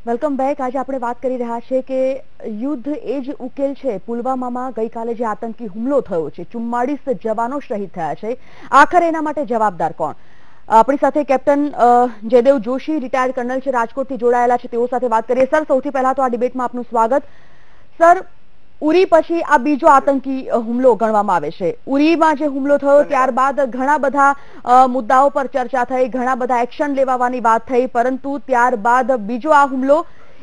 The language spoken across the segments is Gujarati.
Welcome back. આજે આપણે વાત કરી રહ્યા છે કે યુદ્ધ એ જ ઉકેલ છે। પુલવામામાં ગઈકાલે જે આતંકી હુમલો થયો છે, 44 જવાનો શહીદ થયા છે, આખરે એના માટે જવાબદાર કોણ? આપણી સાથે captain Jaydev Joshi, retired colonel છે, રાજકોટથી જોડાયેલા છે, તેઓ સાથે વાત કરીએ। સર, સૌથી પહેલા તો આ ડિબેટમાં આપનું સ્વાગત। સર, ઉરી પછી આ બીજો આતંકી હુમલો ગણવામાં આવે છે। ઉરીમાં જે હુમલો થયો ત્યારબાદ ઘણા બધા મુદ્દાઓ પર ચર્ચા થઈ, ઘણા બધા એક્શન લેવાની વાત થઈ, પરંતુ ત્યારબાદ બીજો આ હુમલો।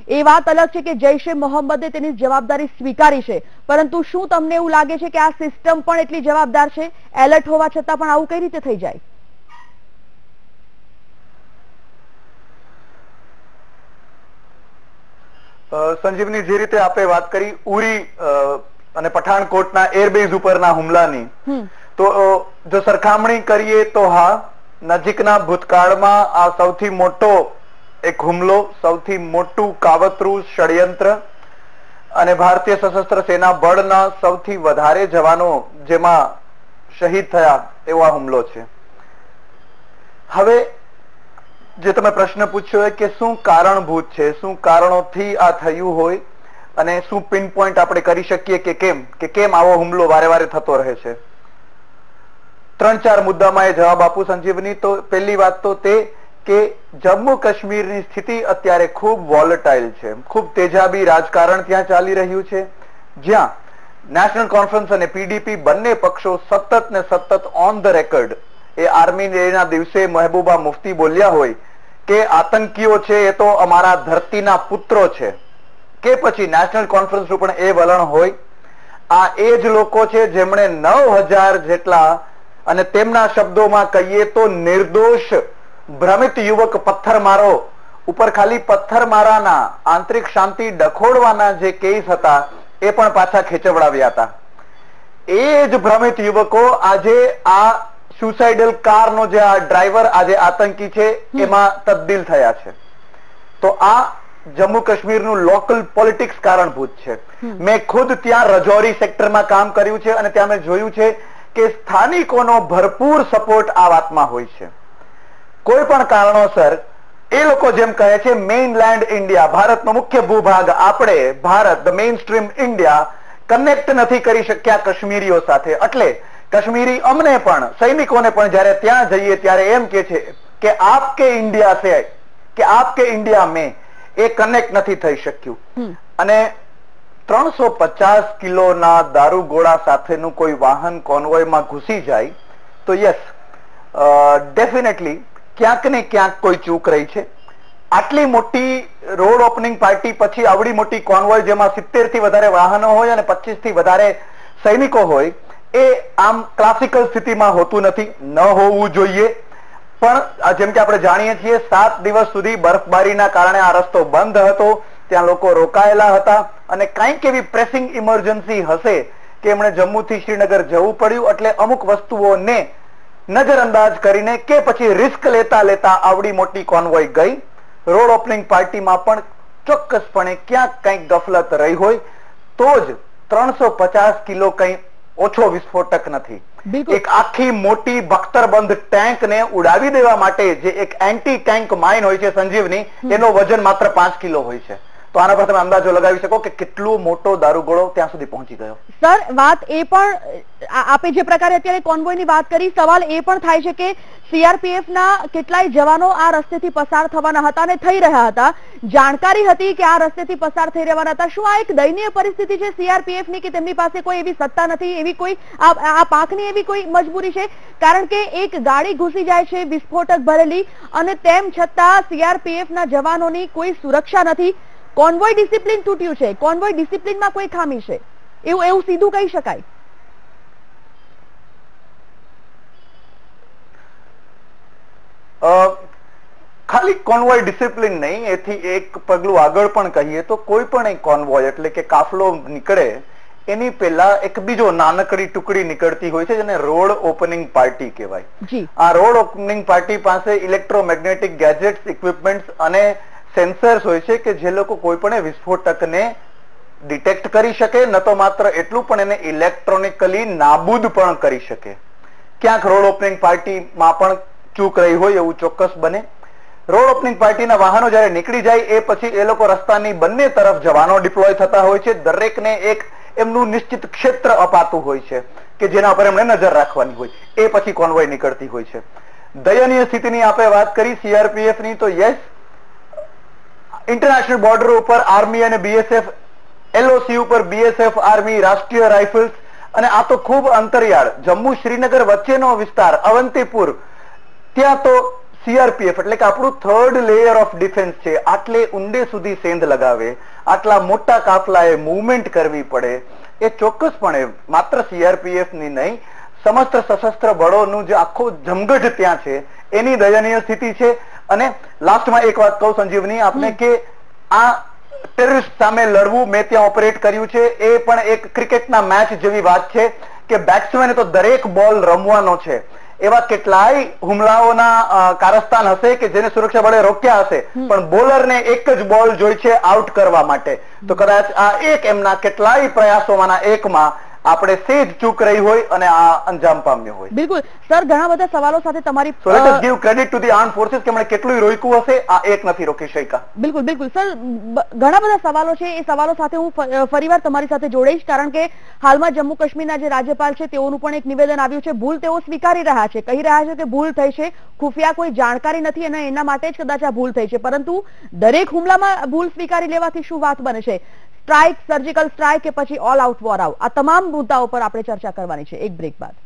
એ વાત અલગ છે કે જૈશે મોહમ્મદે તેની જવાબદારી સ્વીકારી છે, પરંતુ શું તમને એવું લાગે છે કે આ સિસ્ટમ પણ એટલી જવાબદાર છે? એલર્ટ હોવા છતાં પણ આવું કઈ રીતે થઈ જાય? સંજીવની, જે રીતે આપણે વાત કરી ઉરી અને પઠાણકોટના એરબેઝ ઉપરના હુમલાની, તો જો સરખામણી કરીએ તો હા, નજીકના ભૂતકાળમાં આ સૌથી મોટો એક હુમલો, સૌથી મોટું કાવતરું ષડયંત્ર અને ભારતીય સશસ્ત્ર સેના બળના સૌથી વધારે જવાનો જેમાં શહીદ થયા એવો આ હુમલો છે। હવે જે તમે પ્રશ્ન પૂછ્યો કે શું કારણભૂત છે, શું કારણોથી આ થયું હોય અને શું પિન પોઈન્ટ આપણે કરી શકીએ કે કેમ આવો હુમલો વારે વારે થતો રહે છે, 3-4 મુદ્દામાં એ જવાબ આપું સંજીવની। તો પહેલી વાત તો તે કે જમ્મુ કાશ્મીરની સ્થિતિ અત્યારે ખૂબ વોલેટાઇલ છે, ખૂબ તેજાબી રાજકારણ ત્યાં ચાલી રહ્યું છે, જ્યાં નેશનલ કોન્ફરન્સ અને પીડીપી બંને પક્ષો સતત ને સતત ઓન ધ રેકર્ડ એ આર્મી ડેના દિવસે મહેબૂબા મુફ્તી બોલ્યા હોય કે આતંકીઓ છે એ તો અમારા ધરતીના પુત્રો છે, કે પછી નેશનલ કોન્ફરન્સનું પણ એ વલણ હોય। આ એ જ લોકો છે જેમણે 9000 જેટલા, અને તેમના શબ્દોમાં કહીએ તો નિર્દોષ ભ્રમિત યુવક પથ્થરમારો ઉપર ખાલી પથ્થરમારાના આંતરિક શાંતિ ડખોડવાના જે કેસ હતા એ પણ પાછા ખેંચવડાવ્યા હતા। એ જ ભ્રમિત યુવકો આજે આ સુસાઇડલ કારનો જે આ ડ્રાઈવર આજે આતંકી છે એમાં તબદીલ થયા છે। તો આ જમ્મુ કાશ્મીરનું લોકલ પોલિટિક્સ કારણભૂત છે। મેં ખુદ ત્યાં રજૌરી સેક્ટરમાં કામ કર્યું છે અને ત્યાં મેં જોયું છે કે સ્થાનિકોનો ભરપૂર સપોર્ટ આ વાતમાં હોય છે। કોઈ પણ કારણોસર એ લોકો જેમ કહે છે મેઇનલેન્ડ ઇન્ડિયા, ભારતનો મુખ્ય ભૂભાગ, આપણે Bharat, the main stream India connect નથી કરી શક્યા કાશ્મીરીઓ સાથે, એટલે કાશ્મીરી અમને પણ, સૈનિકોને પણ જયારે ત્યાં જઈએ ત્યારે એમ કે છે કે આપ કે ઇન્ડિયા છે, કે આપ કે ઇન્ડિયા મેં, એ કનેક્ટ નથી થઈ શક્યું। અને 350 કિલોના દારૂગોળા સાથેનું કોઈ વાહન કોન્વોયમાં ઘૂસી જાય તો યસ, ડેફિનેટલી ક્યાંક ને ક્યાંક કોઈ ચૂક રહી છે। આટલી મોટી રોડ ઓપનિંગ પાર્ટી પછી આવડી મોટી કોન્વોય જેમાં 70 થી વધારે વાહનો હોય અને 25 થી વધારે સૈનિકો હોય, એ આમ ક્લાસિકલ સ્થિતિમાં હોતું નથી, ન હોવું જોઈએ। પણ જેમ કે આપણે જાણીએ છીએ 7 દિવસ સુધી બરફબારીના કારણે આ રસ્તો બંધ હતો, ત્યાં લોકો રોકાયેલા હતા અને કંઈક એવી પ્રેસિંગ ઇમરજન્સી હશે કે એમણે જમ્મુથી શ્રીનગર જવું પડ્યું, એટલે અમુક વસ્તુઓને નજરઅંદાજ કરીને કે પછી રિસ્ક લેતા લેતા આવડી મોટી કોન્વોય ગઈ। રોડ ઓપનિંગ પાર્ટીમાં પણ ચોક્કસપણે ક્યાંક કંઈક ગફલત રહી હોય તો જ 350 કિલો કંઈ ઓછો વિસ્ફોટક નથી। એક આખી મોટી બખ્તરબંધ ટેન્કને ઉડાવી દેવા માટે જે એક એન્ટી ટેન્ક માઇન હોય છે સંજીવની, એનો વજન માત્ર 5 કિલો હોય છે। તો આના પર તમે અંદાજો લગાવી શકો કે કેટલો મોટો દારૂગોળો ત્યાં સુધી પહોંચી ગયો। સર, વાત એ પણ આપે જે પ્રકારે અત્યારે કોન્વોયની વાત કરી, સવાલ એ પણ થાય છે કે સીઆરપીએફના કેટલાય જવાનો આ રસ્તેથી પસાર થવાના હતા અને થઈ રહ્યા હતા, જાણકારી હતી કે આ રસ્તેથી પસાર થઈ રહેવાના હતા। શું આ એક દયનીય પરિસ્થિતિ છે સીઆરપીએફની કે તેમની પાસે કોઈ એવી સત્તા નથી, એવી કોઈ આ પાંખની એવી કોઈ મજબૂરી છે? કારણ કે એક ગાડી ઘૂસી જાય છે વિસ્ફોટક ભરેલી, અને તેમ છતાં સીઆરપીએફના જવાનોની કોઈ સુરક્ષા નથી। કોન્વોય ડિસિપ્લિન તૂટ્યું છે, કોન્વોય ડિસિપ્લિનમાં કોઈ ખામી છે, એવું સીધું કહી શકાય? ખાલી કોન્વોય ડિસિપ્લિન નહીં, એથી એક પગલું આગળ પણ કહીએ તો કોઈ પણ એક કોન્વોય એટલે કે કાફલો નીકળે એની પહેલા એક બીજો નાનકડી ટુકડી નીકળતી હોય છે જેને રોડ ઓપનિંગ પાર્ટી કહેવાય। આ રોડ ઓપનિંગ પાર્ટી પાસે ઇલેક્ટ્રોમેગ્નેટિક ગેજેટ્સ, ઇક્વિપમેન્ટ્સ અને સેન્સર્સ હોય છે કે જે લોકો કોઈ પણ વિસ્ફોટકને ડિટેક્ટ કરી શકે, ન તો માત્ર એટલું પણ એને ઇલેક્ટ્રોનિકલી નાબૂદ પણ કરી શકે। ક્યાંક રોડ ઓપનિંગ પાર્ટીમાં પણ ચૂક રહી હોય એવું ચોક્કસ બને। રોડ ઓપનિંગ પાર્ટીના વાહનો જ્યારે નીકળી જાય એ પછી એ લોકો રસ્તાની બંને તરફ જવાનો ડિપ્લોય થતા હોય છે. દરેકને એક એમનું નિશ્ચિત ક્ષેત્ર અપાતું હોય છે કે જેના પર એમણે નજર રાખવાની હોય. એ પછી કોન્વોય નીકળતી હોય છે. દયનીય સ્થિતિની આપણે વાત કરી CRPF ની, તો યસ, ઇન્ટરનેશનલ બોર્ડર ઉપર આર્મી અને BSF, LOC ઉપર BSF, આર્મી, રાષ્ટ્રીય રાઇફલ્સ, અને આ તો ખૂબ અંતરિયાળ જમ્મુ શ્રીનગર વચ્ચેનો વિસ્તાર અવંતીપુર, ત્યાં તો CRPF એટલે કે આપણું થર્ડ લેયર ઓફ ડિફેન્સ છે. આટલે ઊંડે સુધી સેંધ લગાવે, આટલા મોટા કાફલાએ મૂવમેન્ટ કરવી પડે, એ ચોક્કસપણે માત્ર CRPF ની નહીં, સમસ્ત સશસ્ત્ર બળોનું જે આખો જમગઢ ત્યાં છે એની દયનીય સ્થિતિ છે. અને લાસ્ટમાં એક વાત કહું સંજીવની આપને, કે આ ટેરરિસ્ટ સામે લડવું, મેં ત્યાં ઓપરેટ કર્યું છે, એ પણ એક ક્રિકેટના મેચ જેવી વાત છે કે બેટ્સમેને તો દરેક બોલ રમવાનો છે. એવા કેટલાય હુમલાઓના કારસ્તાન હશે કે જેને સુરક્ષા બળે રોક્યા હશે, પણ બોલરને એક જ બોલ જોઈ છે આઉટ કરવા માટે. તો કદાચ આ એક એમના કેટલાય પ્રયાસોમાંના એકમાં આપણે સેજ ચૂક રહી હોય અને આ અંજામ પામ્યો હોય. બિલકુલ સર, ઘણા બધા સવાલો સાથે તમારી So let us give credit to the armed forces કે એમણે કેટલું રોક્યું હશે, આ એક નથી રોકી શક્યા. બિલકુલ બિલકુલ સર, ઘણા બધા સવાલો છે, એ સવાલો સાથે હું ફરીવાર તમારી સાથે જોડાઈશ, કારણ કે હાલમાં જમ્મુ કાશ્મીરના જે રાજ્યપાલ છે તેઓનું પણ એક નિવેદન આવ્યું છે. ભૂલ તેઓ સ્વીકારી રહ્યા છે, કહી રહ્યા છે કે ભૂલ થઈ છે, ખુફિયા કોઈ જાણકારી નથી અને એના માટે જ કદાચ આ ભૂલ થઈ છે. પરંતુ દરેક હુમલામાં ભૂલ સ્વીકારી લેવાથી શું વાત બને છે? સ્ટ્રાઇક, સર્જિકલ સ્ટ્રાઇક કે પછી ઓલ આઉટ વોર આઉટ, આ તમામ મુદ્દાઓ પર આપણે ચર્ચા કરવાની છે એક બ્રેક બાદ.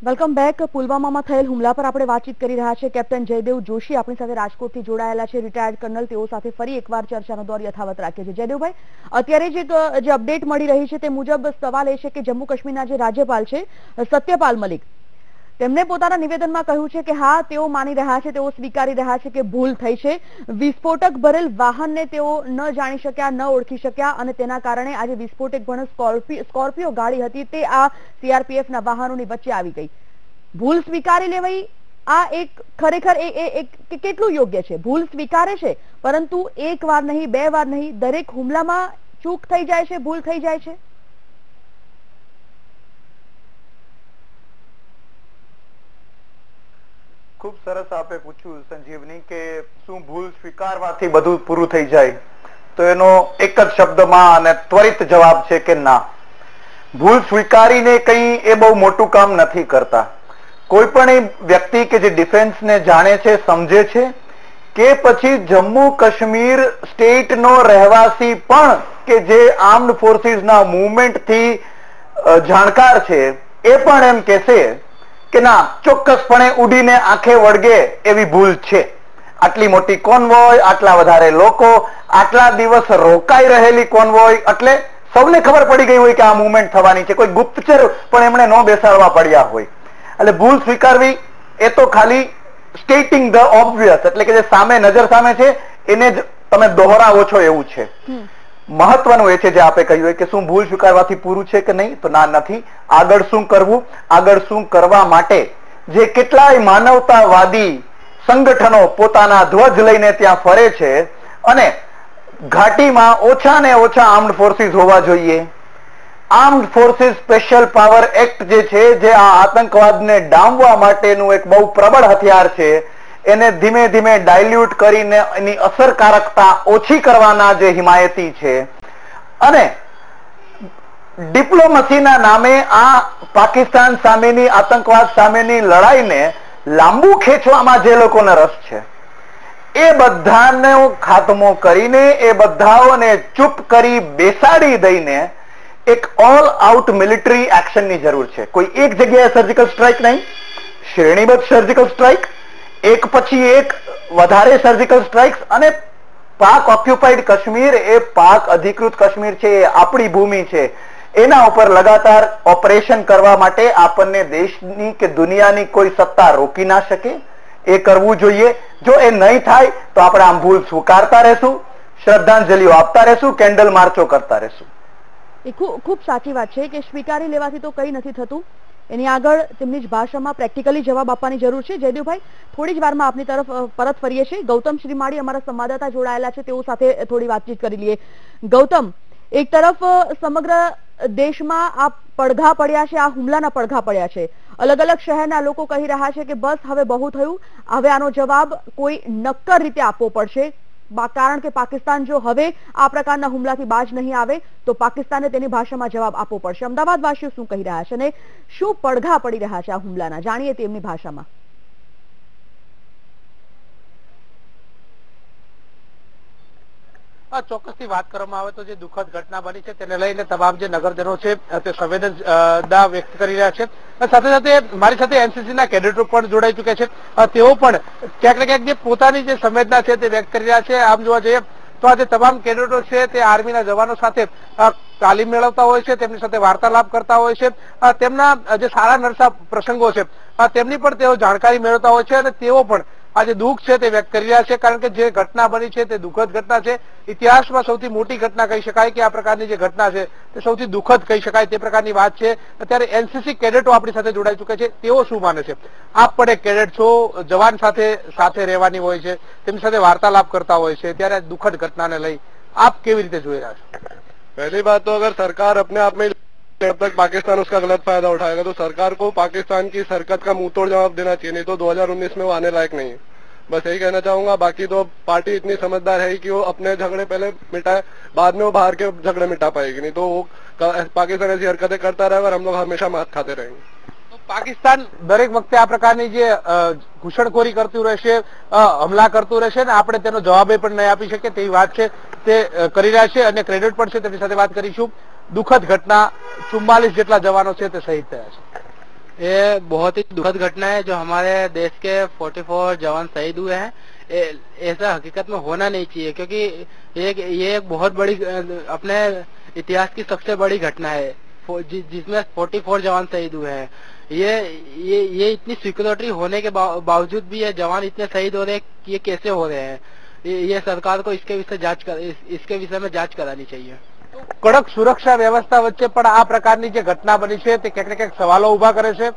Welcome back. પુલવામામાં થયેલ હુમલા પર આપણે વાતચીત કરી રહ્યા છે. કેપ્ટન જયદેવ જોશી આપણી સાથે રાજકોટથી જોડાયેલા છે, રિટાયર્ડ કર્નલ. તેઓ સાથે ફરી એકવાર ચર્ચાનો દોર યથાવત રાખીએ છીએ. જયદેવભાઈ, અત્યારે જે અપડેટ મળી રહી છે તે મુજબ સવાલ એ છે કે જમ્મુ કાશ્મીરના જે રાજ્યપાલ છે સત્યપાલ મલિક, તેમણે પોતાના નિવેદનમાં કહ્યું છે કે હા, તેઓ માની રહ્યા છે, તેઓ સ્વીકારી રહ્યા છે કે ભૂલ થઈ છે. વિસ્ફોટક ભરેલ વાહનને તેઓ ન જાણી શક્યા, ન ઓળખી શક્યા અને તેના કારણે આજે વિસ્ફોટક ભરેલ સ્કોર્પિયો ગાડી હતી તે આ CRPFના વાહનોની વચ્ચે આવી ગઈ. ભૂલ સ્વીકારી લેવાઈ, આ એક ખરેખર કેટલું યોગ્ય છે? ભૂલ સ્વીકારે છે, પરંતુ એક વાર નહીં, બે વાર નહીં, દરેક હુમલામાં ચૂક થઈ જાય છે, ભૂલ થઈ જાય છે. ખૂબ સરસ આપે પૂછ્યું સંજીવની કે શું ભૂલ સ્વીકારવાથી બધું પૂરું થઈ જાય? તો એનો એક જ શબ્દમાં અને ત્વરિત જવાબ છે કે ના. ભૂલ સ્વીકારીને કંઈ એ બહુ મોટું કામ નથી કરતા. કોઈ પણ વ્યક્તિ કે જે ડિફેન્સને જાણે છે, સમજે છે, કે પછી જમ્મુ કાશ્મીર સ્ટેટનો રહેવાસી પણ કે જે આર્મ્ડ ફોર્સિસના મૂવમેન્ટથી જાણકાર છે, એ પણ એમ કહેશે કે ના, ચોક્કસપણે ઉડીને આંખે વળગે એવી ભૂલ છે. આટલી મોટી કોન્વોય, આટલા વધારે લોકો, આટલા દિવસ રોકાઈ રહેલી કોન્વોય, એટલે સૌને ખબર પડી ગઈ હોય કે આ મૂવમેન્ટ થવાની છે. કોઈ ગુપ્તચર પણ એમણે ન બેસાડવા પડ્યા હોય. એટલે ભૂલ સ્વીકારવી એ તો ખાલી સ્ટેટિંગ ધ ઓબ્વિયસ, એટલે કે જે સામે નજર સામે છે એને જ તમે દોહરાવો છો એવું છે. મહત્વનું એ છે જે આપણે કહ્યું કે શું ભૂલ સ્વીકારવાથી પૂરું છે કે નહીં? તો ના, નથી. આગળ શું કરવું, આગળ શું કરવા માટે જે કેટલાય માનવતાવાદી સંગઠનો પોતાના ધ્વજ લઈને ત્યાં ફરે છે અને ઘાટીમાં ઓછાને ઓછા આર્મ્ડ ફોર્સિસ હોવા જોઈએ. Armed forces special power act જે છે, જે આ આતંકવાદને ડામવા માટેનું એક બહુ પ્રબળ હથિયાર છે, એને ધીમે ધીમે ડાયલ્યુટ કરીને એની અસરકારકતા ઓછી કરવાના જે હિમાયતી છે, અને ડિપ્લોમસીના નામે આ પાકિસ્તાન સામેની, આતંકવાદ સામેની લડાઈને લાંબુ ખેંચવામાં જે લોકોને રસ છે, એ બધાનો ખાતમો કરીને, એ બધાઓને ચૂપ કરી બેસાડી દઈને એક ઓલ આઉટ મિલિટરી એક્શનની જરૂર છે. કોઈ એક જગ્યાએ સર્જિકલ સ્ટ્રાઇક નહીં, શ્રેણીબદ્ધ સર્જિકલ સ્ટ્રાઇક, એક પછી એક વધારે સર્જિકલ સ્ટ્રાઇક્સ. અને પાક ઓક્યુપાઈડ કાશ્મીર એ પાક અધિકૃત કાશ્મીર છે, એ આપણી ભૂમિ છે, એના ઉપર લગાતાર ઓપરેશન કરવા માટે આપણને દેશની કે દુનિયાની કોઈ સત્તા રોકી ના શકે. એ કરવું જોઈએ. જો એ નહીં થાય તો આપણે આમ ભૂલ સ્વીકારતા રહેશું, શ્રદ્ધાંજલિઓ આપતા રહેશું, કેન્ડલ માર્ચો કરતા રહેશું. એ ખૂબ સાચી વાત છે કે સ્વીકારી લેવાથી તો કંઈ નથી થતું. એની આગળ તેમની જ ભાષામાં પ્રેક્ટિકલી જવાબ આપવાની જરૂર છે. જયદેવભાઈ, થોડી જ વારમાં આપની તરફ પરત ફરીએ છીએ. ગૌતમ શ્રીમાળી અમારા સંવાદદાતા જોડાયેલા છે, તેઓ સાથે થોડી વાતચીત કરી લઈએ. ગૌતમ, એક તરફ સમગ્ર દેશમાં આ પડઘા પડ્યા છે, આ હુમલાના પડઘા પડ્યા છે. અલગ અલગ શહેરના લોકો કહી રહ્યા છે કે બસ હવે બહુ થયું, હવે આનો જવાબ કોઈ નક્કર રીતે આપવો પડશે, કારણ કે પાકિસ્તાન જો હવે આ પ્રકારના હુમલાથી બાજ નહીં આવે તો પાકિસ્તાને તેની ભાષામાં જવાબ આપવો પડશે. અમદાવાદવાસીઓ શું કહી રહ્યા છે અને શું પડઘા પડી રહ્યા છે આ હુમલાના, જાણીએ તેમની ભાષામાં. ચોક્કસથી વાત કરવામાં આવે તો જે દુઃખદ ઘટના બની છે તેને લઈને તમામ જે નગરજનો છે તે સંવેદનશીલતા વ્યક્ત કરી રહ્યા છે. સાથે સાથે મારી સાથે એનસીસી ના કેડેટો પણ જોડાઈ ચુક્યા છે. તેઓ પણ ક્યાંક ને ક્યાંક જે પોતાની જે સંવેદના છે તે વ્યક્ત કરી રહ્યા છે. આમ જોવા જઈએ તો આ જે તમામ કેડેટો છે તે આર્મીના જવાનો સાથે તાલીમ મેળવતા હોય છે, તેમની સાથે વાર્તાલાપ કરતા હોય છે, તેમના જે સારા નરસા પ્રસંગો છે તેમની પણ તેઓ જાણકારી મેળવતા હોય છે અને તેઓ પણ આ જે દુઃખ છે તે વ્યક્ત કરી રહ્યા છે. કારણ કે જે ઘટના બની છે તે દુઃખદ ઘટના છે. ઇતિહાસમાં સૌથી મોટી ઘટના કહી શકાય કે આ પ્રકારની જે ઘટના છે તે સૌથી દુઃખદ કહી શકાય તે પ્રકારની વાત છે. અત્યારે એનસીસી કેડેટો આપણી સાથે જોડાઈ ચુક્યા છે. તેઓ શું માને છે? આપ પણ એક કેડેટ છો, જવાન સાથે રહેવાની હોય છે, તેમની સાથે વાર્તાલાપ કરતા હોય છે, ત્યારે દુઃખદ ઘટનાને લઈ आप કેવી રીતે જોઈ રહ્યા છો? पहली बात तो अगर सरकार अपने आप में जब तक पाकिस्तान उसका गलत फायदा उठाएगा तो सरकार को पाकिस्तान की हरकत का मुंह तोड़ जवाब देना चाहिए, नहीं तो 2019 में वो आने लायक नहीं है. बस यही कहना चाहूंगा. बाकी तो पार्टी इतनी समझदार है कि वो अपने झगड़े पहले मिटाए, बाद में वो बाहर के झगड़े मिटा पाएगी, नहीं तो वो पाकिस्तान ऐसी हरकतें करता रहेगा और हम लोग हमेशा मात खाते रहेंगे. પાકિસ્તાન દરેક વખતે આ પ્રકારની જે ઘૂસણખોરી કરતું રહેશે, હમલા કરતું રહેશે ને આપણે તેનો જવાબ પણ નહીં આપી શકીએ તેવી વાત છે તે કરી રહ્યા છે અને ક્રેડિટ પણ છે, તેમની સાથે વાત કરીશું. દુઃખદ ઘટના, 44 જેટલા જવાનો છે તે શહીદ થયા છે. ये बहुत ही दुखद घटना है. जो हमारे देश के 44 जवान शहीद हुए हैं, ऐसा हकीकत में होना नहीं चाहिए, क्योंकि ये एक बहुत बड़ी अपने इतिहास की सबसे बड़ी घटना है जिसमें 44 जवान शहीद हुए हैं. ये इतनी सिक्योरिटी होने के बावजूद भी ये जवान इतने शहीद हो रहे हैं, ये कैसे हो रहे हैं? ये सरकार को इसके विषय में जांच करानी चाहिए. કડક સુરક્ષા વ્યવસ્થા વચ્ચે પણ આ પ્રકારની જે ઘટના બની છે તે ક્યાંક ને ક્યાંક સવાલો ઉભા કરે છે.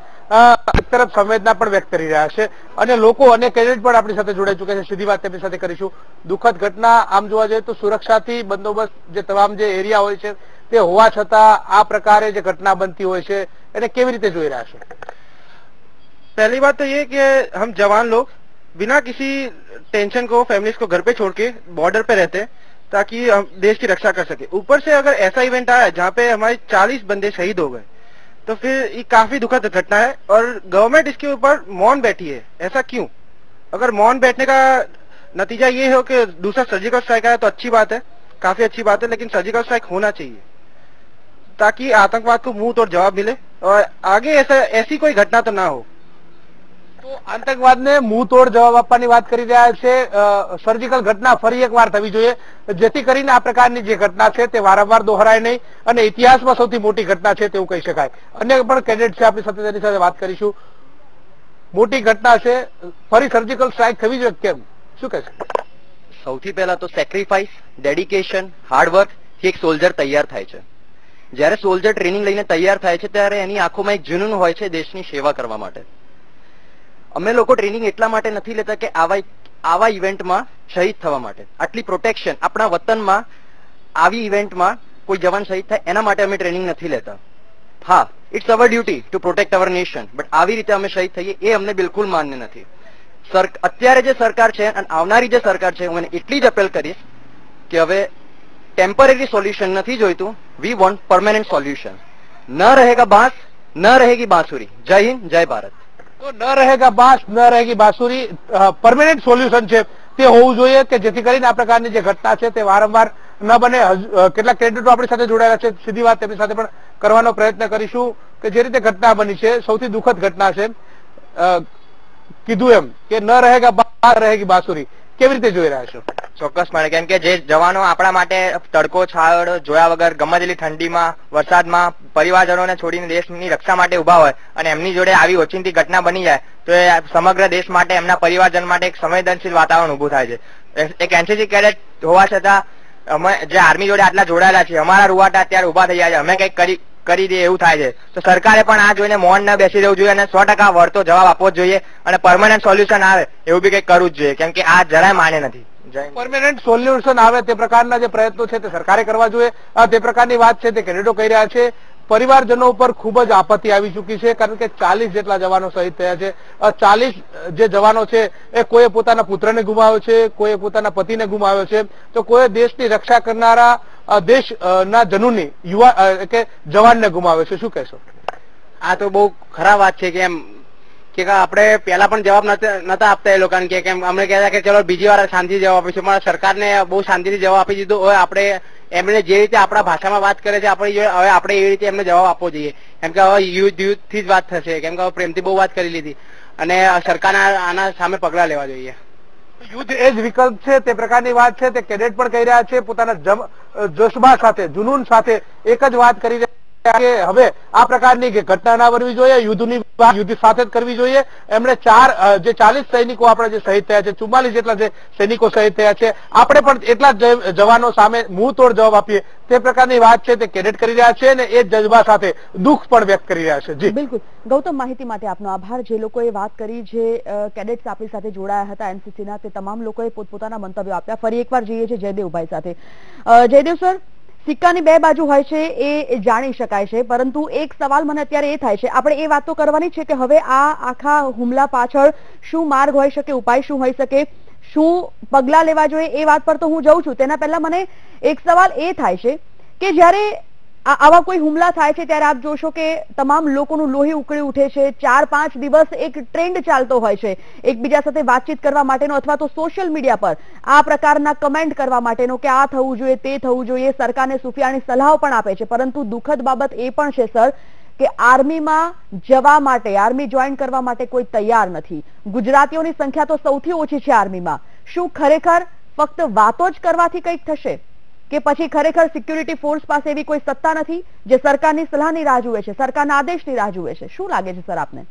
એક તરફ સંવેદના પણ વ્યક્ત કરી રહ્યા છે અને લોકો અને કેડેટ પણ આપણી સાથે જોડાઈ ચુક્યા છે. સીધી વાત તેમની સાથે કરીશું. દુઃખદ ઘટના, આમ જોવા જઈએ તો સુરક્ષાથી બંદોબસ્ત જે તમામ જે એરિયા હોય છે તે હોવા છતાં આ પ્રકારે જે ઘટના બનતી હોય છે એને કેવી રીતે જોઈ રહ્યા છો? पहली बात तो ये कि हम जवान लोग बिना किसी टेंशन को, फैमिलीज को घर पे छोड़ के बॉर्डर पे रहते हैं ताकि हम देश की रक्षा कर सके. ऊपर से अगर ऐसा इवेंट आया जहाँ पे हमारे 40 बंदे शहीद हो गए तो फिर ये काफी दुखद घटना है और गवर्नमेंट इसके ऊपर मौन बैठी है. ऐसा क्यों? अगर मौन बैठने का नतीजा ये हो कि दूसरा सर्जिकल स्ट्राइक आया तो अच्छी बात है, काफी अच्छी बात है, लेकिन सर्जिकल स्ट्राइक होना चाहिए ताकि आतंकवाद को मुंह तोड़ जवाब मिले और आगे ऐसी कोई घटना तो ना हो. તો આતંકવાદને મુંહ તોડ જવાબ આપવાની વાત કરી રહ્યા છે. સર્જિકલ ઘટના ફરી એકવાર થવી જોઈએ જેથી કરીને આ પ્રકારની જે ઘટના છે તે વારંવાર દોહરાય નહીં અને ઇતિહાસમાં સૌથી મોટી ઘટના છે તેવું કહી શકાય. અન્ય પણ કેડેટ છે આપણી સાથે, તેની સાથે વાત કરીશું. મોટી ઘટના છે, ફરી સર્જિકલ સ્ટ્રાઇક થવી જોઈએ, કેમ, શું કહેશે? સૌથી પહેલા તો સેક્રિફાઈસ, ડેડિકેશન, હાર્ડવર્ક થી એક સોલ્જર તૈયાર થાય છે. જ્યારે સોલ્જર ટ્રેનિંગ લઈને તૈયાર થાય છે ત્યારે એની આંખોમાં એક જુનૂન હોય છે દેશની સેવા કરવા માટે. અમે લોકો ટ્રેનિંગ એટલા માટે નથી લેતા કે આવા ઇવેન્ટમાં શહીદ થવા માટે. આટલી પ્રોટેક્શન આપણા વતનમાં આવી ઇવેન્ટમાં કોઈ જવાન શહીદ થાય એના માટે અમે ટ્રેનિંગ નથી લેતા. હા, it's our duty to protect our nation, but આવી રીતે અમે શહીદ થઈએ એ અમને બિલકુલ માન્ય નથી. અત્યારે જે સરકાર છે અને આવનારી જે સરકાર છે હું એને એટલી જ અપીલ કરીશ કે હવે ટેમ્પરરી સોલ્યુશન નથી જોઈતું, વી વોન્ટ પરમાનન્ટ સોલ્યુશન. ન રહેગા બાંસ, ન રહેગી બાંસુરી. જય હિન્દ, જય ભારત. તો ન રહેગા બાંસ, ન રહેગી બાંસુરી, પરમેનન્ટ સોલ્યુશન છે તે હોવું જોઈએ કે જેથી કરીને આ પ્રકારની જે ઘટના છે તે વારંવાર ન બને. કેટલાક કેડેટો આપણી સાથે જોડાયેલા છે, સીધી વાત તેમની સાથે પણ કરવાનો પ્રયત્ન કરીશું કે જે રીતે ઘટના બની છે સૌથી દુઃખદ ઘટના છે. કીધું એમ કે ન રહેગા બાંસ, રહેગી બાંસુરી, કેવી રીતે જોઈ રહ્યા છો? ચોક્કસપણે, કેમ કે જે જવાનો આપણા માટે તડકો છાંયો જોયા વગર ગમે તેટલી ઠંડીમાં, વરસાદમાં પરિવારજનોને છોડીને દેશની રક્ષા માટે ઉભા હોય અને એમની જોડે આવી ઓચિંતી ઘટના બની જાય તો એ સમગ્ર દેશ માટે, એમના પરિવારજન માટે એક સંવેદનશીલ વાતાવરણ ઉભું થાય છે. એક એનસીસી કેડેટ હોવા છતાં અમે જે આર્મી જોડે આટલા જોડાયેલા છે, અમારા રૂવાટા અત્યારે ઉભા થઈ જાય છે. અમે કંઈક કરી દે એવું થાય છે. તો સરકારે પણ આ જોઈને મૌન ન બેસી રહેવું જોઈએ અને 100% વળતો જવાબ આપવો જ જોઈએ અને પરમાનન્ટ સોલ્યુશન આવે એવું બી કંઈક કરવું જ જોઈએ, કેમ કે આ જરાય માન્ય નથી. પરમેનન્ટ સોલ્યુશન આવે તે પ્રકારના જે પ્રયત્નો છે તે સરકારે કરવા જોઈએ, તે પ્રકારની વાત છે તે કેડેટો કહી રહ્યા છે. પરિવારજનો ઉપર ખૂબ જ આપત્તિ આવી ચૂકી છે, કારણ કે 40 જેટલા જવાનો શહીદ થયા છે. 40 જે જવાનો છે એ કોઈએ પોતાના પુત્રને ગુમાવ્યો છે, કોઈએ પોતાના પતિને ગુમાવ્યો છે, તો કોઈએ દેશની રક્ષા કરનારા દેશના જનૂની યુવા કે જવાનને ગુમાવ્યો છે. શું કહેશો? આ તો બહુ ખરાબ વાત છે કે એમ કે આપણે પહેલા પણ જવાબ નતા આપતા એ લોકોને કે કેમ અમને કહેતા કે ચલો બીજી વાર શાંતિથી જવાબ આપીશું, પણ સરકારને બહુ શાંતિથી જવાબ આપી દીધો. હવે આપણે એમને જે રીતે આપણા ભાષામાં વાત કરે છે હવે આપણે એવી રીતે એમને જવાબ આપવો જોઈએ, કેમ કે હવે યુદ્ધથી જ વાત થશે, કેમ કે હવે પ્રેમથી બહુ વાત કરી લીધી અને સરકારને આના સામે પગલા લેવા જોઈએ. યુદ્ધ એ જ વિકલ્પ છે તે પ્રકારની વાત છે તે કેડેટ પણ કહી રહ્યા છે. પોતાના જજ્બા સાથે, જુનૂન સાથે એક જ વાત કરી રહ્યા કે હવે આ પ્રકારની ઘટના ના બનવી જોઈએ, યુદ્ધની યુદ્ધ સાથે જ કરવી જોઈએ. એમણે 40 સૈનિકો આપણા જે શહીદ થયા છે, 44 જેટલા જે સૈનિકો શહીદ થયા છે, આપણે પણ એટલા જ જવાનો સામે મુંહ તોડ જવાબ આપીએ તે પ્રકારની વાત છે તે કેડેટ કરી રહ્યા છે અને એ જજ્બા સાથે દુઃખ પણ વ્યક્ત કરી રહ્યા છે. જી બિલકુલ ગૌતમ, માહિતી માટે આપનો આભાર. જે લોકોએ વાત કરી, જે કેડેટ્સ આપણી સાથે જોડાયા હતા એનસીસીના, તે તમામ લોકોએ પોતપોતાના મંતવ્યો આપ્યા. ફરી એકવાર જઈએ છીએ જયદેવભાઈ સાથે. જયદેવ સર, સિક્કાની બે બાજુ હોય છે એ જાણી શકાય છે, પરંતુ એક સવાલ મને અત્યારે એ થાય છે, આપણે એ વાત તો કરવાની છે કે હવે આ આખા હુમલા પાછળ શું માર્ગ હોઈ શકે, ઉપાય શું હોઈ શકે, શું પગલા લેવા જોઈએ, એ વાત પર તો હું જઉં છું. તેના પહેલા મને એક સવાલ એ થાય છે કે જ્યારે આવા કોઈ હુમલા થાય છે ત્યારે આપ જોશો કે તમામ લોકોનું લોહી ઉકળી ઉઠે છે. 4-5 દિવસ એક ટ્રેન્ડ ચાલતો હોય છે એકબીજા સાથે વાતચીત કરવા માટેનો, અથવા તો સોશિયલ મીડિયા પર આ પ્રકારના કમેન્ટ કરવા માટેનો કે આ થવું જોઈએ, તે થવું જોઈએ. સરકારને સુફિયાની સલાહો પણ આપે છે, પરંતુ દુઃખદ બાબત એ પણ છે સર કે આર્મીમાં જવા માટે, આર્મી જોઈન કરવા માટે કોઈ તૈયાર નથી. ગુજરાતીઓની સંખ્યા તો સૌથી ઓછી છે આર્મીમાં. શું ખરેખર ફક્ત વાતો જ કરવાથી કંઈક થશે કે પછી ખરેખર સિક્યુરિટી ફોર્સ પાસે એવી કોઈ સત્તા નથી જે સરકારની સલાહની રાહ જુએ છે, સરકારના આદેશની રાહ જુએ છે? શું લાગે છે સર આપને?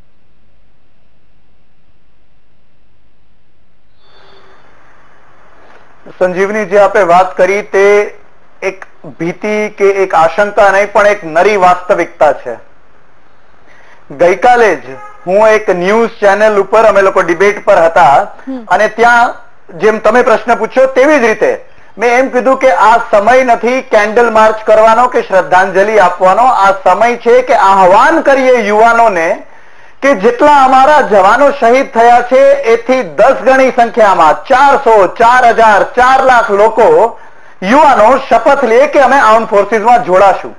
સંજીવની, જે આપણે વાત કરી તે એક ભીતિ કે એક આશંકા નહીં, પણ એક નરી વાસ્તવિકતા છે. ગઈકાલે જ હું એક ન્યૂઝ ચેનલ ઉપર, અમે લોકો ડિબેટ પર હતા અને ત્યાં જેમ તમે પ્રશ્ન પૂછ્યો તેવી જ રીતે મેં એમ કીધું કે આ સમય નથી કેન્ડલ માર્ચ કરવાનો કે શ્રદ્ધાંજલિ આપવાનો. આ સમય છે કે આહવાન કરીએ યુવાનોને કે જેટલા અમારા જવાનો શહીદ થયા છે એથી 10 ગણી સંખ્યામાં 400, 4000, 4 લાખ લોકો, યુવાનો શપથ લે કે અમે આર્મ્ડ ફોર્સિસમાં જોડાશું.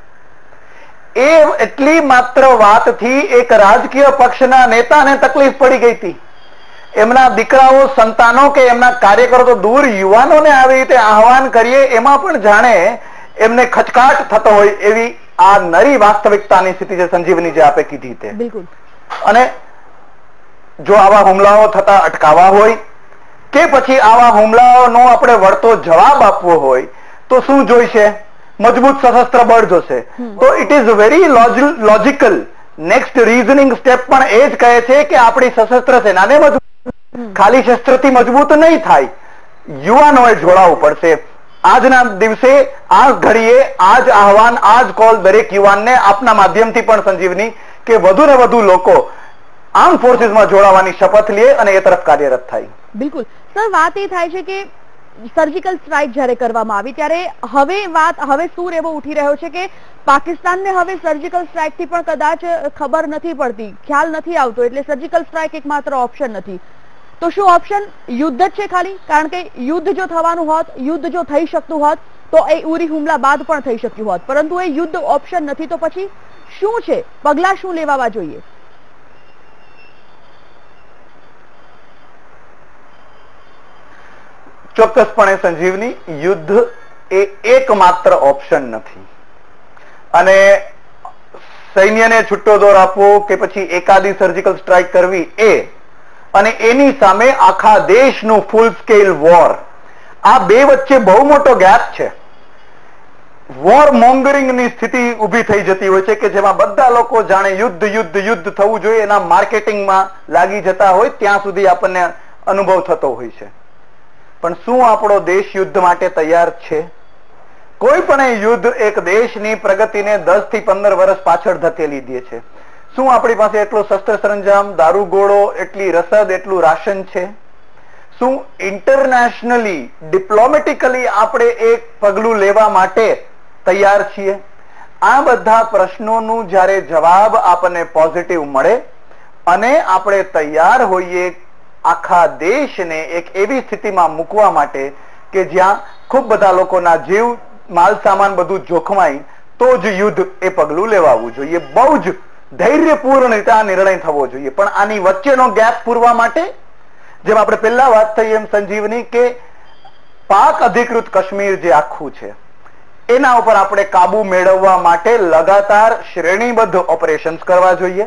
એ એટલી માત્ર વાતથી એક રાજકીય પક્ષના નેતાને તકલીફ પડી ગઈ હતી. એમના દીકરાઓ, સંતાનો કે એમના કાર્યકરો તો દૂર, યુવાનોને આવી રીતે આહવાન કરીએ એમાં પણ જાણે એમને ખચકાટ થતો હોય એવી આ નરી વાસ્તવિકતાની સ્થિતિ છે સંજીવની, જે આપે કીધી તે. બિલકુલ. અને જો આવા હુમલાઓ થતા અટકાવવા હોય કે પછી આવા હુમલાઓનો આપણે વળતો જવાબ આપવો હોય તો શું જોઈશે? મજબૂત સશસ્ત્ર બળ જોશે. તો it is very logical. Next reasoning step પણ એ જ કહે છે કે આપણી સશસ્ત્ર સેનાને મજબૂત, ખાલી શસ્ત્રથી મજબૂત નહીં થાય, યુવાનોએ જોડાવવું પડશે. આજના દિવસે, આ ઘડીએ, આ જ આહવાન, આ જ કોલ દરેક યુવાનને આપના માધ્યમથી પણ સંજીવની, કે વધુ ને વધુ લોકો આર્મ ફોર્સિસમાં જોડાવાની શપથ લે અને એ તરફ કાર્યરત થાય. બિલકુલ સર, વાત એ થાય છે કે સર્જિકલ સ્ટ્રાઇક જ્યારે કરવામાં આવી ત્યારે હવે સૂર એવો ઉઠી રહ્યો છે કે પાકિસ્તાનને હવે સર્જિકલ સ્ટ્રાઇકથી પણ કદાચ ખબર નથી પડતી, ખ્યાલ નથી આવતો, એટલે સર્જિકલ સ્ટ્રાઇક એકમાત્ર ઓપ્શન નથી. તો શું ઓપ્શન યુદ્ધ જ છે ખાલી? કારણ કે યુદ્ધ જો થવાનું હોત, યુદ્ધ જો થઈ શકતું હોત તો એ ઉરી હુમલા બાદ પણ થઈ શક્યું હોત, પરંતુ એ યુદ્ધ ઓપ્શન નથી. તો પછી શું છે, પગલા શું લેવા જોઈએ? ચોક્કસપણે સંજીવની, યુદ્ધ એ એકમાત્ર ઓપ્શન નથી. અને સૈન્યને છૂટો દોર આપવો કે પછી એકાદી સર્જિકલ સ્ટ્રાઇક કરવી એ, અને એની સામે આખા દેશનું ફૂલ સ્કેલ વોર, આ બે વચ્ચે બહુ મોટો ગેપ છે. વોર મોંગરિંગની સ્થિતિ ઉભી થઈ જતી હોય છે કે જેમાં બધા લોકો જાણે યુદ્ધ યુદ્ધ યુદ્ધ થવું જોઈએ એના માર્કેટિંગમાં લાગી જતા હોય, ત્યાં સુધી આપણને અનુભવ થતો હોય છે. પણ શું આપણો દેશ યુદ્ધ માટે તૈયાર છે? કોઈ પણ યુદ્ધ એક દેશની પ્રગતિને 10 થી 15 વર્ષ પાછળ ધકેલી દે છે. શું આપણી પાસે એટલો શસ્ત્ર સરંજામ, દારૂગોળો, એટલી રસદ, એટલું રાશન છે? શું ઇન્ટરનેશનલી ડિપ્લોમેટિકલી આપણે એક પગલું લેવા માટે તૈયાર છીએ? આ બધા પ્રશ્નોનું જ્યારે જવાબ આપણને પોઝિટિવ મળે અને આપણે તૈયાર હોઈએ આખા દેશને એક એવી સ્થિતિમાં મૂકવા માટે કે જ્યાં ખૂબ બધા લોકોના જીવ, માલ સામાન બધું જોખમાય, તો જ યુદ્ધ એ પગલું લેવાવું જોઈએ. બહુ જ ધૈર્યપૂર્ણ રીતે આ નિર્ણય થવો જોઈએ. પણ આની વચ્ચેનો ગેપ પૂરવા માટે, જેમ આપણે પહેલા વાત થઈ એમ સંજીવની, કે પાક અધિકૃત કાશ્મીર જે આખું છે એના ઉપર આપણે કાબુ મેળવવા માટે લગાતાર શ્રેણીબદ્ધ ઓપરેશન્સ કરવા જોઈએ.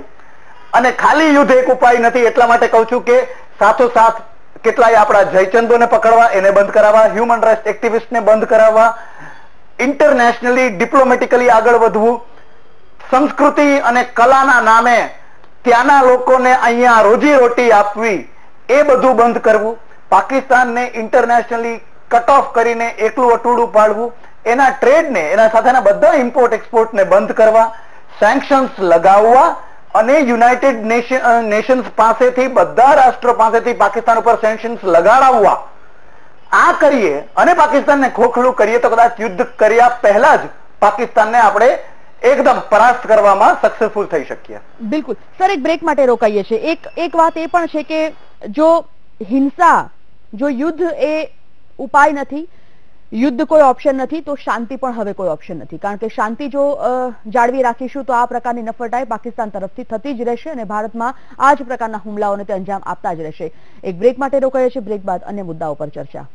અને ખાલી યુદ્ધ એક ઉપાય નથી, એટલા માટે કહું છું કે સાથોસાથ કેટલાય આપણા જયચંદોને પકડવા, એને બંધ કરાવવા, હ્યુમન રાઇટ્સ એક્ટિવિસ્ટને બંધ કરાવવા, ઇન્ટરનેશનલી ડિપ્લોમેટિકલી આગળ વધવું, સંસ્કૃતિ અને કલાના નામે ત્યાંના લોકોને અહીંયા રોજીરોટી આપવી, એ બધું બંધ કરવું, પાકિસ્તાનને ઇન્ટરનેશનલી કટ ઓફ કરીને એકલું અટૂડું પાડવું, એના ટ્રેડને, એના સાથેના બધા ઇમ્પોર્ટ એક્સપોર્ટને બંધ કરવા, સેન્કશન્સ લગાવવા અને યુનાઇટેડ નેશન્સ પાસેથી, બધા રાષ્ટ્રો પાસેથી પાકિસ્તાન ઉપર સેન્કશન્સ લગાડવા. આ કરીએ અને પાકિસ્તાનને ખોખલું કરીએ તો કદાચ યુદ્ધ કર્યા પહેલા જ પાકિસ્તાનને આપણે એકદમ પરાસ્ત કરવામાં સક્સેસફુલ થઈ શકીએ. બિલકુલ સર, એક બ્રેક માટે રોકાઈએ છીએ. એક વાત એ પણ છે કે જો હિંસા, જો યુદ્ધ એ ઉપાય નથી, યુદ્ધ કોઈ ઓપ્શન નથી, તો શાંતિ પણ હવે કોઈ ઓપ્શન નથી. કારણ કે શાંતિ જો જાળવી રાખીશું તો આ પ્રકારની નફરતાઈ પાકિસ્તાન તરફથી થતી જ રહેશે અને ભારતમાં આ જ પ્રકારના હુમલાઓને તે અંજામ આપતા જ રહેશે. એક બ્રેક માટે રોકાઈએ છીએ. બ્રેક બાદ અન્ય મુદ્દાઓ પર ચર્ચા.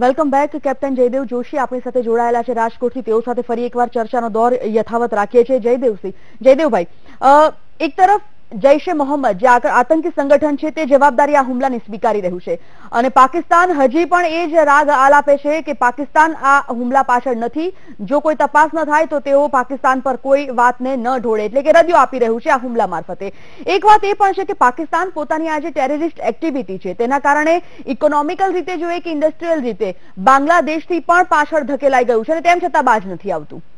Welcome back. Captain Jaydev Joshi આપણી સાથે જોડાયેલા છે રાજકોટથી. તેઓ સાથે ફરી એકવાર ચર્ચાનો દોર યથાવત રાખીએ છીએ. જયદેવભાઈ, એક તરફ જૈશે મોહમ્મદ જે આતંકી સંગઠન છે તે જવાબદારી આ હુમલાની સ્વીકારી રહ્યું છે અને પાકિસ્તાન હજી પણ એ જ રાગ આલાપે છે કે પાકિસ્તાન આ હુમલા પાછળ નથી. જો કોઈ તપાસ ન થાય તો તેઓ પાકિસ્તાન પર કોઈ વાતને ન ઢોળે, એટલે કે રદિયો આપી રહ્યું છે આ હુમલા મારફતે. એક વાત એ પણ છે કે પાકિસ્તાન પોતાની આ જે ટેરરિસ્ટ એક્ટિવિટી છે તેના કારણે ઇકોનોમિકલ રીતે જોઈએ કે ઇન્ડસ્ટ્રીયલ રીતે બાંગ્લાદેશથી પણ પાછળ ધકેલાઈ ગયું છે અને તેમ છતાં બાજ નથી આવતું.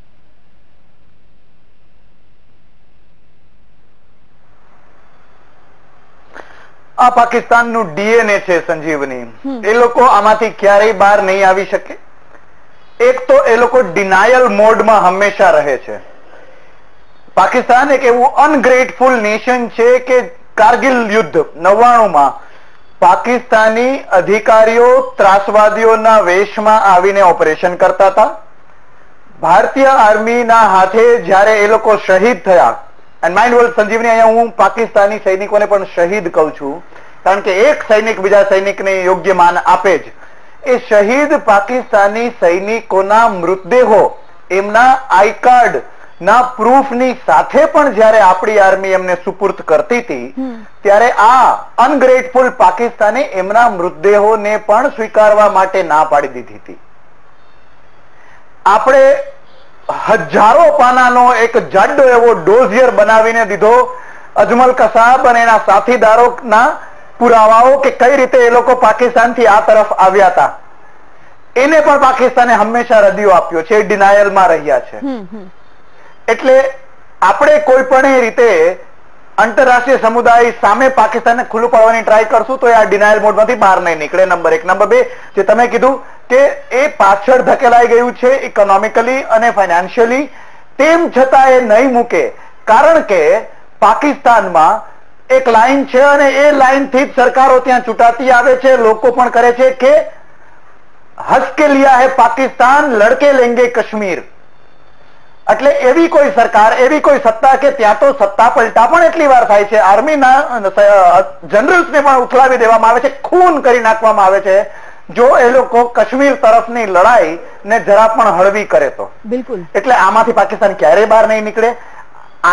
આ પાકિસ્તાનનું ડીએનએ છે સંજીવની. એ લોકો આમાંથી ક્યારેય બહાર નહીં આવી શકે. એક તો એ લોકો ડિનાયલ મોડમાં હંમેશા રહે છે. પાકિસ્તાન એક એવું અનગ્રેટફુલ નેશન છે કે કારગિલ યુદ્ધ 99માં પાકિસ્તાની અધિકારીઓ ત્રાસવાદીઓના વેશમાં આવીને ઓપરેશન કરતા હતા. ભારતીય આર્મીના હાથે જ્યારે એ લોકો શહીદ થયા, એન્ડ માઇન્ડ વર્લ્ડ સંજીવની, અહીંયા હું પાકિસ્તાની સૈનિકોને પણ શહીદ કહું છું કારણ કે એક સૈનિક બીજા સૈનિકને યોગ્ય માન આપે જ. એ શહીદ પાકિસ્તાની સૈનિકોના મૃતદેહો એમના આઈ કાર્ડ ના પ્રૂફની સાથે પણ જ્યારે આપણી આર્મી એમને સુપુર્દ કરતી હતી ત્યારે આ અનગ્રેટફુલ પાકિસ્તાને એમના મૃતદેહોને પણ સ્વીકારવા માટે ના પાડી દીધી હતી. આપણે હજારો પાનાનો એક જાડો એવો ડોઝિયર બનાવીને દીધો અજમલ કસાબ અને એના સાથીદારોના પુરાવાઓ કે કઈ રીતે એ લોકો પાકિસ્તાનથી આ તરફ આવ્યા હતા. એને પણ પાકિસ્તાને હંમેશા રદિયો આપ્યો છે, ડિનાયલમાં રહ્યા છે. એટલે આપણે કોઈ પણ રીતે આંતરરાષ્ટ્રીય સમુદાય સામે પાકિસ્તાનને ખુલ્લું પાડવાની ટ્રાય કરશું તો એ આ ડિનાયલ મોડમાંથી બહાર નહીં નીકળે. નંબર 1. નંબર 2, જે તમે કીધું કે એ પાછળ ધકેલાઈ ગયું છે ઇકોનોમિકલી અને ફાઇનાન્શિયલી, તેમ છતાં એ નહીં મૂકે. કારણ કે પાકિસ્તાનમાં એક લાઈન છે અને એ લાઈનથી જ સરકારો ત્યાં ચૂંટાતી આવે છે, લોકો પણ કરે છે કે હસ કે લિયા હે પાકિસ્તાન, લડકે લેંગે કાશ્મીર. એટલે એવી કોઈ સરકાર, એવી કોઈ સત્તા કે ત્યાં તો સત્તા પલટા પણ એટલી વાર થાય છે, આર્મીના જનરલ્સને પણ ઉથલાવી દેવામાં આવે છે, ખૂન કરી નાખવામાં આવે છે જો એ લોકો કાશ્મીર તરફની લડાઈ ને જરા પણ હળવી કરે તો. બિલકુલ. એટલે આમાંથી પાકિસ્તાન ક્યારેય બહાર નહીં નીકળે.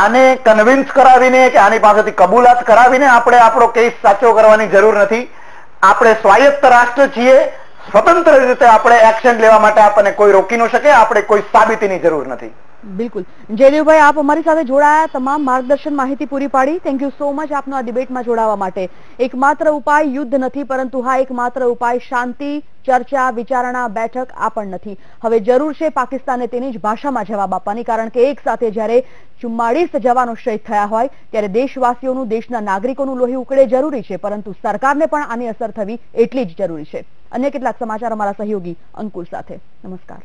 આને કન્વિન્સ કરાવીને કે આની પાસેથી કબૂલાત કરાવીને આપણે આપણો કેસ સાચો કરવાની જરૂર નથી. આપણે સ્વાયત્ત રાષ્ટ્ર છીએ, સ્વતંત્ર રીતે આપણે એક્શન લેવા માટે આપણને કોઈ રોકી ન શકે. આપણે કોઈ સાબિતીની જરૂર નથી. બિલકુલ જયદેવભાઈ, આપ અમારી સાથે જોડાયા, તમામ માર્ગદર્શન માહિતી પૂરી પાડી. થેન્ક યુ સો મચ આપનો આ ડિબેટમાં જોડાવા માટે. એકમાત્ર ઉપાય યુદ્ધ નથી, પરંતુ હા એકમાત્ર ઉપાય શાંતિ, ચર્ચા, વિચારણા, બેઠક આ પણ નથી. હવે જરૂર છે પાકિસ્તાને તેની જ ભાષામાં જવાબ આપવાની, કારણ કે એક સાથે જ્યારે 44 જવાનો શહીદ થયા હોય ત્યારે દેશવાસીઓનું, દેશના નાગરિકોનું લોહી ઉકળે જરૂરી છે, પરંતુ સરકારને પણ આની અસર થવી એટલી જ જરૂરી છે. અન્ય કેટલાક સમાચાર અમારા સહયોગી અંકુર સાથે. નમસ્કાર.